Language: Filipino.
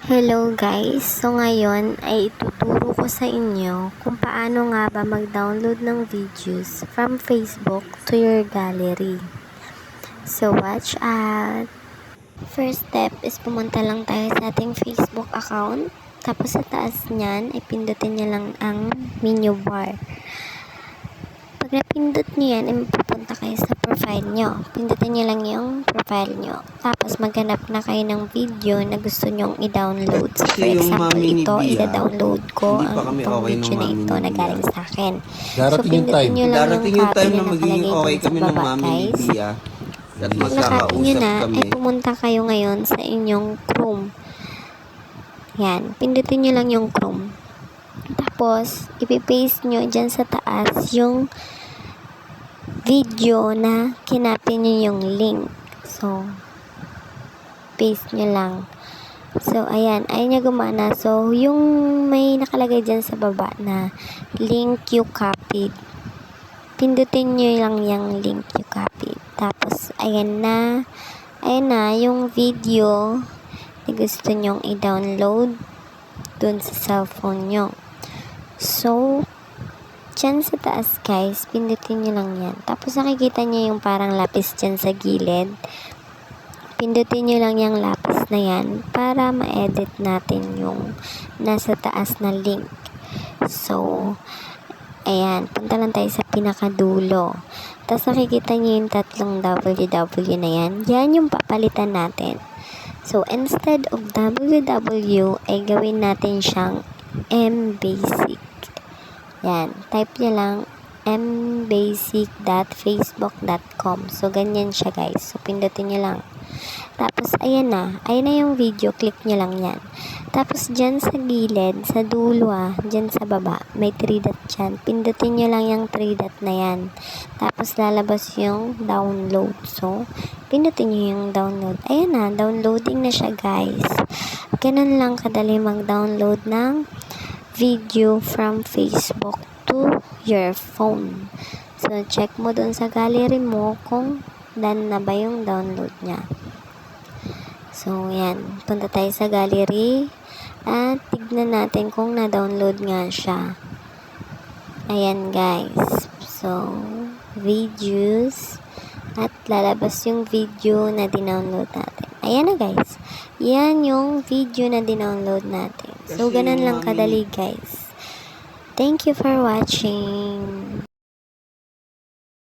Hello guys! So ngayon ay ituturo ko sa inyo kung paano nga ba mag-download ng videos from Facebook to your gallery. So watch out! First step is pumunta lang tayo sa ating Facebook account. Tapos sa taas niyan ay pindutin niyo lang ang menu bar. Pag napindot niyo yan, ay pupunta kayo sa profile nyo. Pindutin niyo lang yung profile nyo. Tapos maghanap na kayo ng video na gusto nyong i-download. So, for example, ito, i-download ko ang itong video na ito na galing sa akin. So, pindutin nyo lang yung copy na nakalagay dun sa baba, guys. Pag nakati nyo na, ay pumunta kayo ngayon sa inyong Chrome. Yan, pindutin nyo lang yung Chrome. Tapos, ipipaste nyo dyan sa taas yung video na kinapin nyo yung link. So, paste nyo lang. So, ayan. Ayaw niya gumana. So, yung may nakalagay dyan sa baba na link you copied. Pindutin nyo lang yung link you copied. Tapos, ayan na. Ayan na yung video na gusto nyong i-download dun sa cellphone nyo. So, dyan sa taas guys, pindutin nyo lang yan. Tapos nakikita nyo yung parang lapis dyan sa gilid. Pindutin nyo lang yung lapis na yan para ma-edit natin yung nasa taas na link. So, ayan, punta lang tayo sa pinakadulo. Tapos nakikita nyo yung tatlong www na yan. Yan yung papalitan natin. So, instead of www, ay gawin natin siyang mbasic. Yan, type nyo lang mbasic.facebook.com. So, ganyan siya guys. So, pindutin nyo lang. Tapos, ayan na yung video. Click nyo lang yan. Tapos, dyan sa gilid, sa dulo dyan sa baba, may 3 dot dyan. Pindutin nyo lang yung 3 dot na yan. Tapos, lalabas yung download. So, pindutin nyo yung download. Ayan na, downloading na siya guys. Ganun lang kadali mag-download ng video from Facebook to your phone. So, check mo dun sa gallery mo kung done na ba yung download niya. So, yan. Punta tayo sa gallery at tignan natin kung na-download nga siya. Ayan, guys. So, videos at lalabas yung video na dinownload natin. Ayan na, guys. Yan yung video na dinownload natin. So, ganun lang kadali, guys. Thank you for watching.